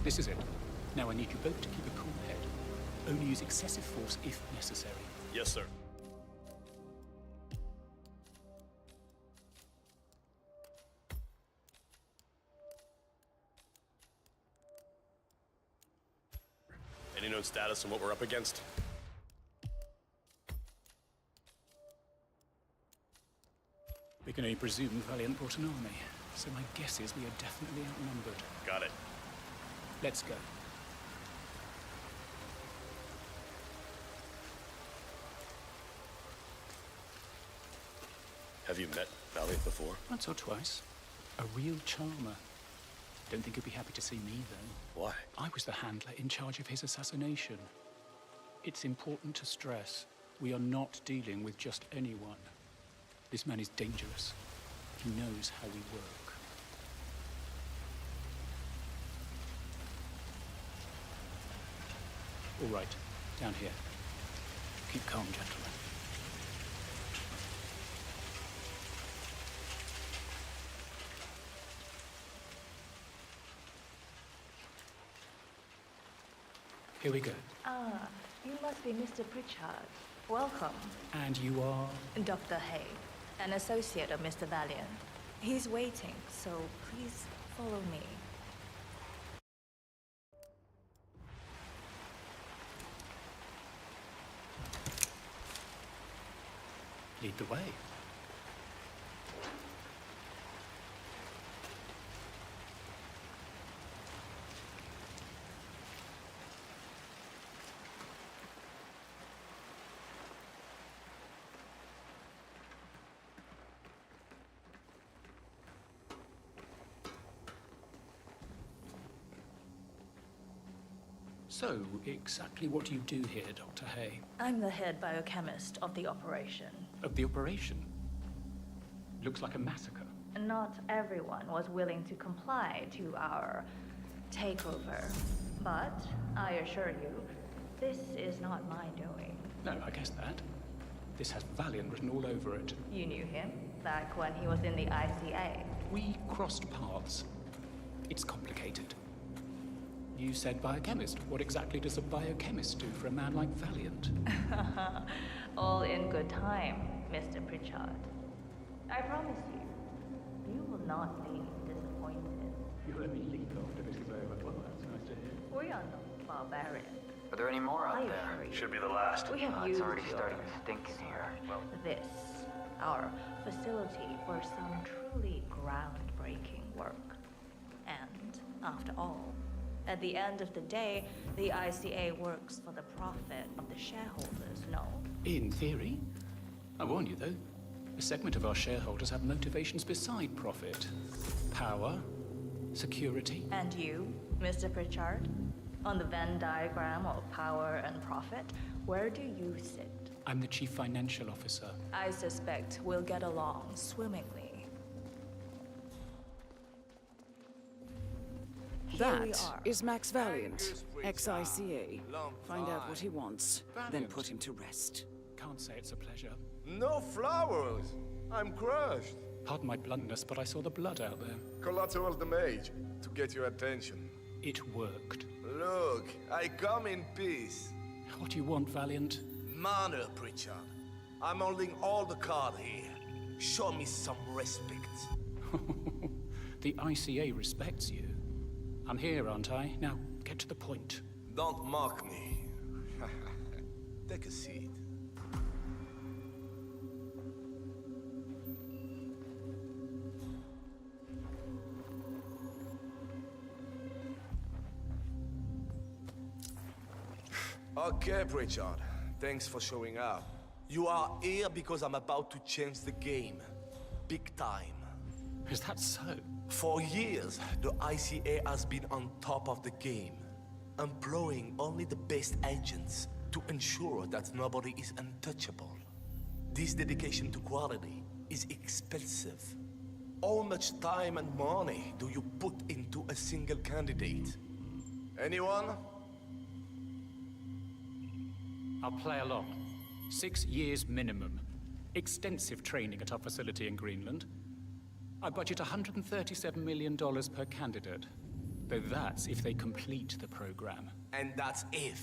This is it. Now I need you both to keep a cool head. Only use excessive force if necessary. Yes, sir. Any known status on what we're up against? We can only presume Valiant brought an army, so my guess is we are definitely outnumbered. Got it. Let's go. Have you met Valiant before? Once or twice. A real charmer. Don't think he'll be happy to see me, though. Why? I was the handler in charge of his assassination. It's important to stress, we are not dealing with just anyone. This man is dangerous. He knows how we work. All right, down here. Keep calm, gentlemen. Here we go. Ah, you must be Mr. Pritchard. Welcome. And you are? Dr. Hay, an associate of Mr. Valiant. He's waiting, so please follow me. Lead the way. So, exactly what do you do here, Dr. Hay? I'm the head biochemist of the operation. Of the operation? Looks like a massacre. Not everyone was willing to comply to our takeover. But I assure you, this is not my doing. No, I guess that. This has Valiant written all over it. You knew him back when he was in the ICA. We crossed paths. It's complicated. You said biochemist. What exactly does a biochemist do for a man like Valiant? All in good time, Mr. Pritchard. I promise you, you will not be disappointed. You let me leap after this is over. Well, that's nice to hear. We are not barbarians. Are there any more I out there? assure you. Should be the last. We have It's used already your starting to stink in here. Well, this, our facility, for some truly groundbreaking work. And, after all, at the end of the day, the ICA works for the profit of the shareholders, no? In theory. I warn you, though, a segment of our shareholders have motivations beside profit. Power, security. And you, Mr. Pritchard? On the Venn diagram of power and profit, where do you sit? I'm the chief financial officer. I suspect we'll get along swimmingly. Here we That are. is Max Valiant, ex-ICA. Find out what he wants, then Valiant. put him to rest. Can't say it's a pleasure. No flowers! I'm crushed. Pardon my bluntness, but I saw the blood out there. Collateral damage to get your attention. It worked. Look, I come in peace. What do you want, Valiant? Manner, Pritchard. I'm holding all the cards here. Show me some respect. The ICA respects you. I'm here, aren't I? Now, get to the point. Don't mock me. Take a seat. Okay, Pritchard. Thanks for showing up. You are here because I'm about to change the game. Big time. Is that so? For years, the ICA has been on top of the game, employing only the best agents to ensure that nobody is untouchable. This dedication to quality is expensive. How much time and money do you put into a single candidate? Anyone? I'll play along. 6 years minimum. Extensive training at our facility in Greenland. I budget $137 million per candidate. Though that's if they complete the program. And that's if.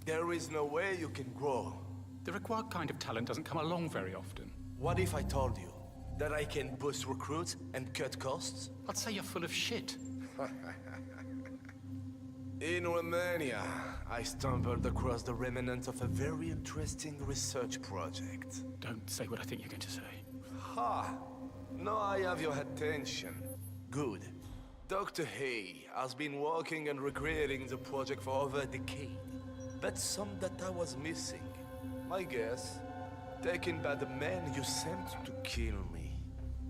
There is no way you can grow. The required kind of talent doesn't come along very often. What if I told you that I can boost recruits and cut costs? I'd say you're full of shit. In Romania, I stumbled across the remnants of a very interesting research project. Don't say what I think you're going to say. Ha! Now I have your attention. Good. Dr. Hay has been working and recreating the project for over a decade. But some data was missing. My guess, taken by the man you sent to kill me.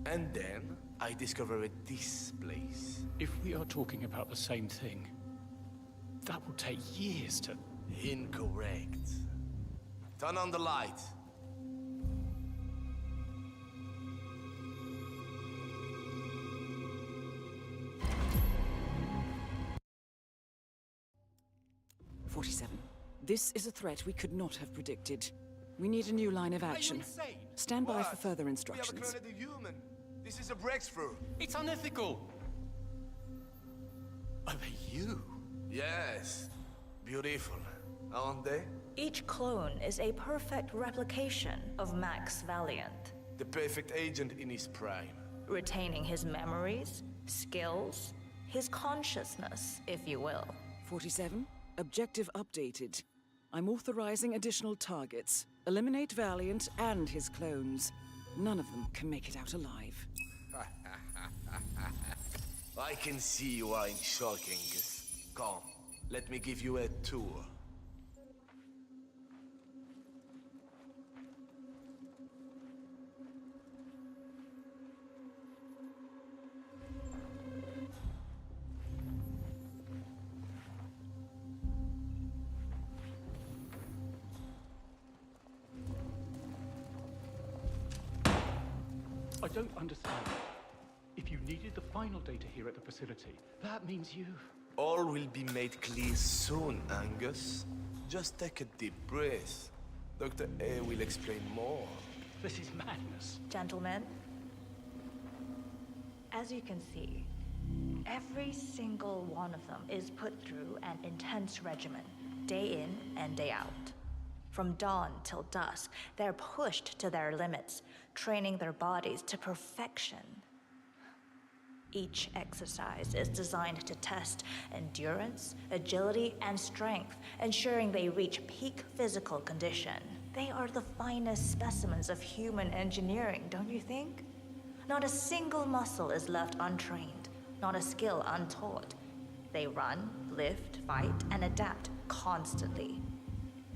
And then, I discovered this place. If we are talking about the same thing, that will take years to... Incorrect. Turn on the light. This is a threat we could not have predicted. We need a new line of action. Stand by for further instructions. We have a clone of the human. This is a breakthrough. It's unethical! Are they you? Yes. Beautiful, aren't they? Each clone is a perfect replication of Max Valiant, The perfect agent in his prime. retaining his memories, skills, his consciousness, if you will. 47, objective updated. I'm authorizing additional targets. Eliminate Valiant and his clones. None of them can make it out alive. I can see you are in shock, Angus. Come, let me give you a tour. I don't understand. If you needed the final data here at the facility, that means you... All will be made clear soon, Angus. Just take a deep breath. Dr. A will explain more. This is madness. Gentlemen, as you can see, every single one of them is put through an intense regimen, day in and day out. From dawn till dusk, they're pushed to their limits, training their bodies to perfection. Each exercise is designed to test endurance, agility, and strength, ensuring they reach peak physical condition. They are the finest specimens of human engineering, don't you think? Not a single muscle is left untrained, not a skill untaught. They run, lift, fight, and adapt constantly.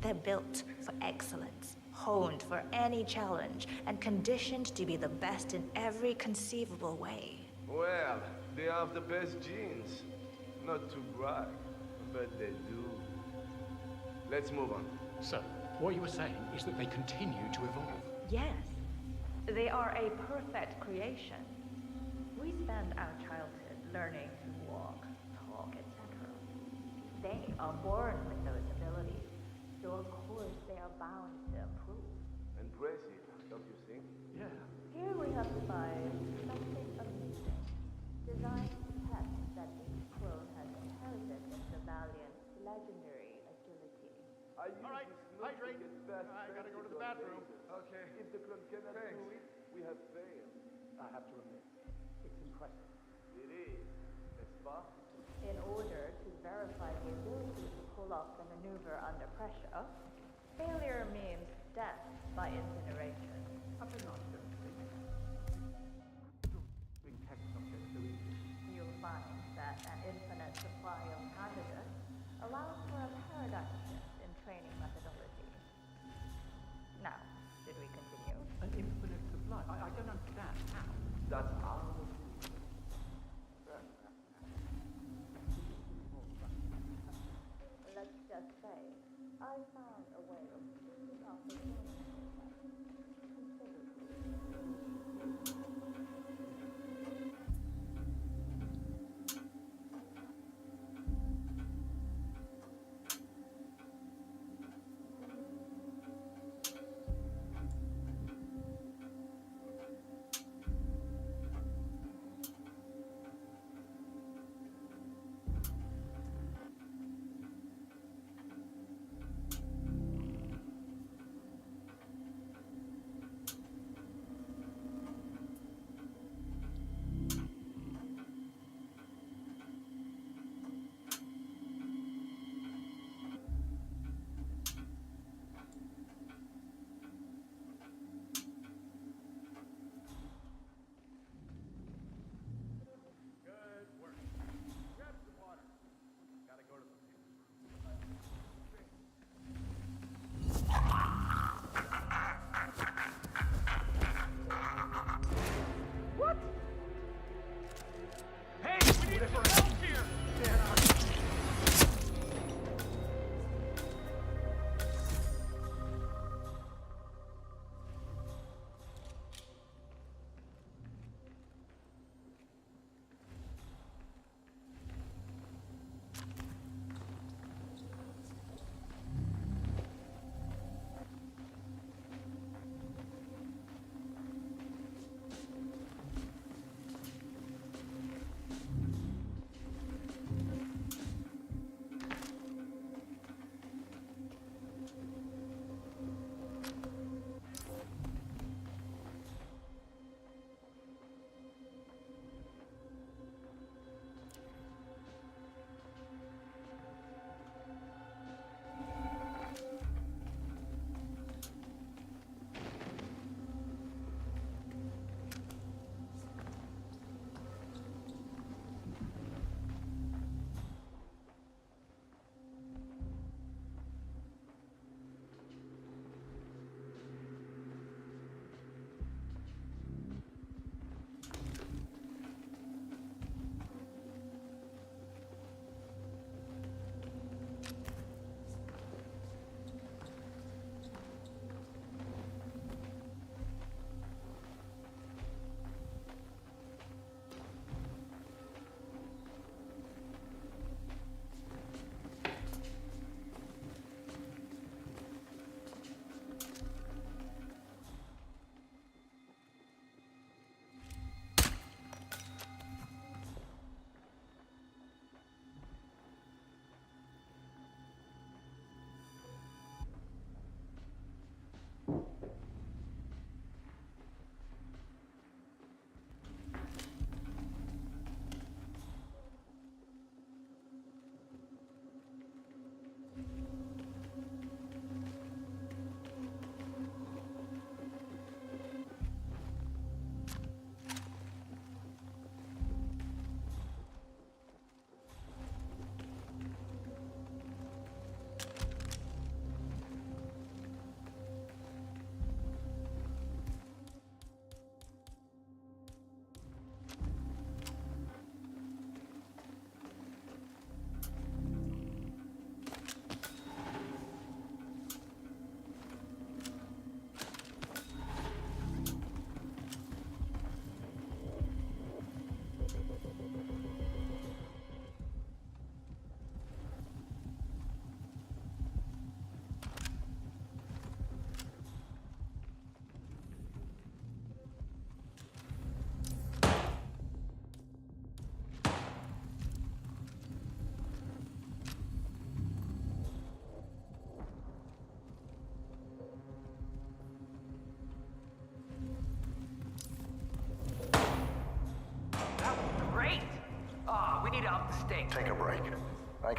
They're built for excellence, honed for any challenge, and conditioned to be the best in every conceivable way. Well, they have the best genes. Not to brag, but they do. Let's move on. So, what you were saying is that they continue to evolve. Yes, they are a perfect creation. We spend our childhood learning to walk, talk, etc. They are born with those abilities, so of course they are bound to improve. Impressive, don't you think? Yeah. Here we have devised something amusing, designed to test that each clone has inherited Mr. Valiant's legendary agility. All right, hydrate. I gotta go to the bathroom. Okay. If the clone cannot do it, we have failed. I have to admit, it's impressive. It is, n'est-ce pas? In order to verify the ability to pull off the maneuver under pressure, failure means death by incineration. You'll find that an infinite supply of candidates allows for a paradigm shift in training methodology. Now, should we continue? An infinite supply? I don't understand. How? That's our Let's just say, I found a way of speeding up the training process considerably.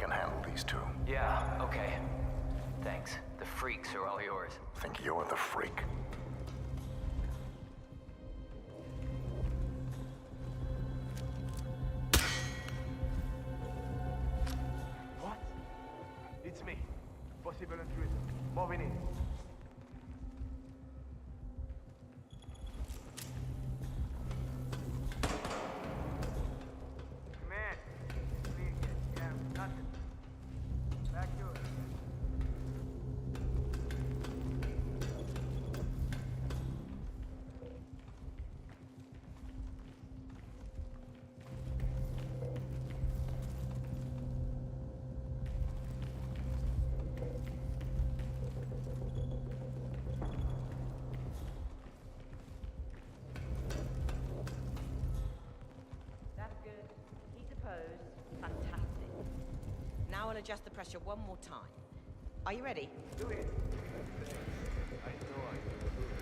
can handle these two. Yeah, okay. Thanks. The freaks are all yours. Think you're the freak? What? It's me. Possible intruder. Moving in. Man, clean yet. Yeah, nothing. Back to it. That's good. He's opposed. Fantastic. Now I'll adjust the pressure one more time. Are you ready? Do it. I know I can do it.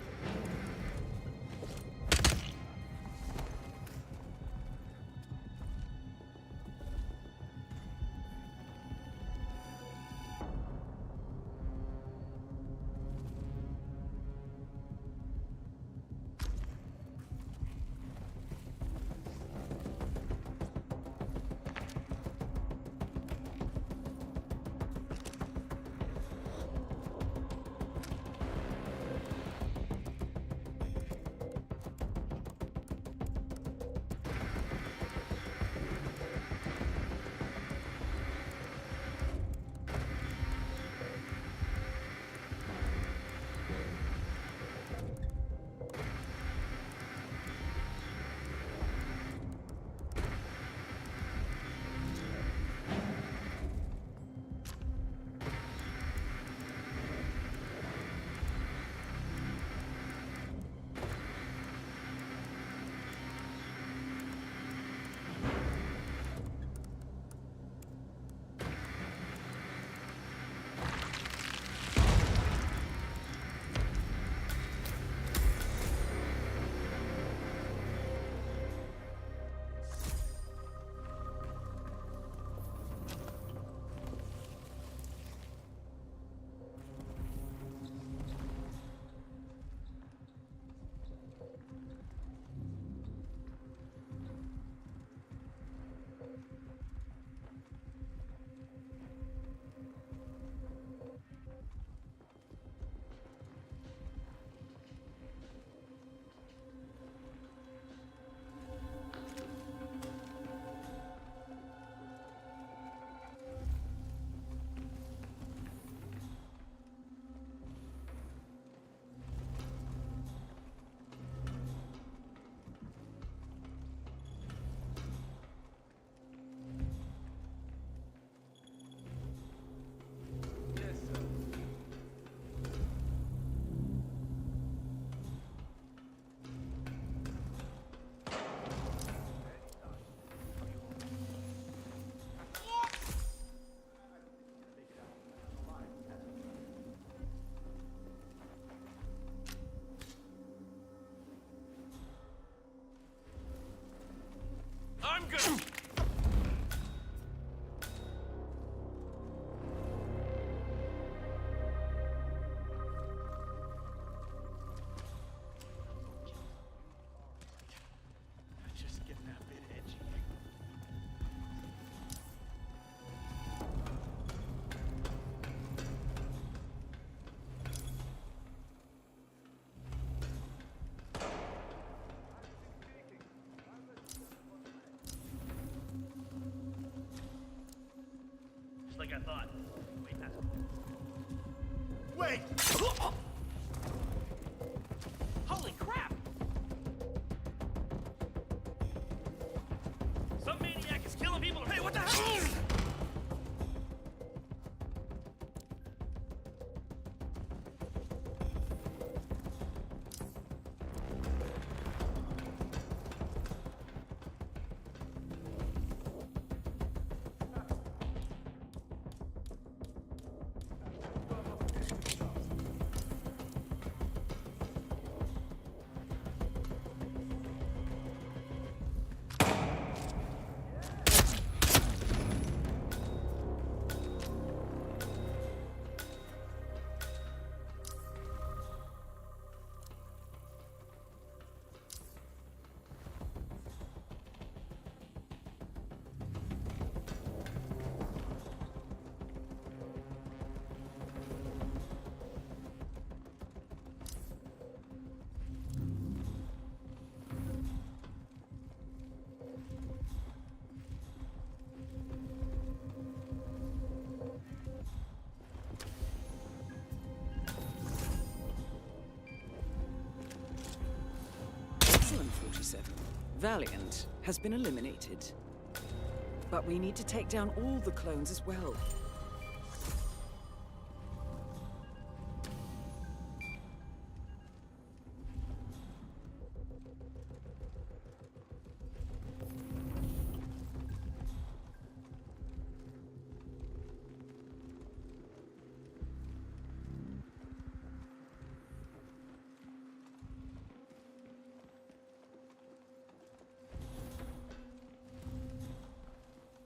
I'm good. Just getting that bit edgy. Just like I thought. Wait, that's... Wait! Holy crap! Some maniac is killing people. Hey, what the hell? Valiant has been eliminated. But we need to take down all the clones as well.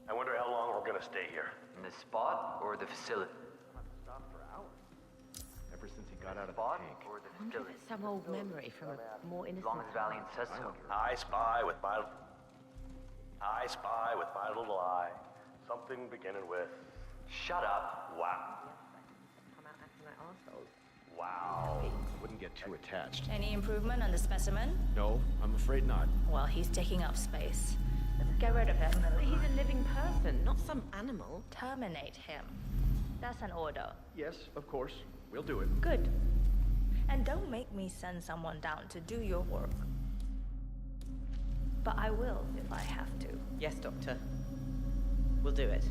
I wonder how long we're gonna stay here. In the spot or the facility? Stop for hours. Ever since he got out of the Spot tank. or the I wonder if facility? it's some old memory from a more As innocent long as Valiant says so. I spy with my little eye. Something beginning with Shut up. wow. come out acting like assholes. Wow. Wouldn't get too attached. Any improvement on the specimen? No, I'm afraid not. Well, he's taking up space. Get rid of him. But he's a living person, not some animal. Terminate him. That's an order. Yes, of course. We'll do it. Good. And don't make me send someone down to do your work. But I will if I have to. Yes, Doctor. We'll do it.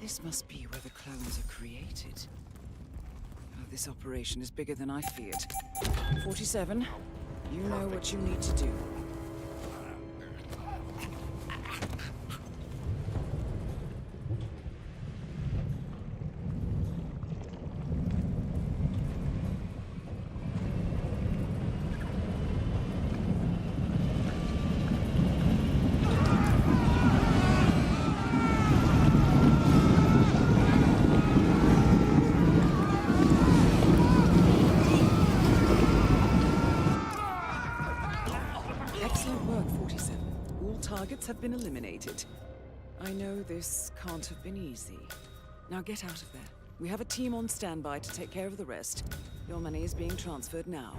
This must be where the clones are created. Oh, this operation is bigger than I feared. 47, you know what you need to do. Excellent work, 47. All targets have been eliminated. I know this can't have been easy. Now get out of there. We have a team on standby to take care of the rest. Your money is being transferred now.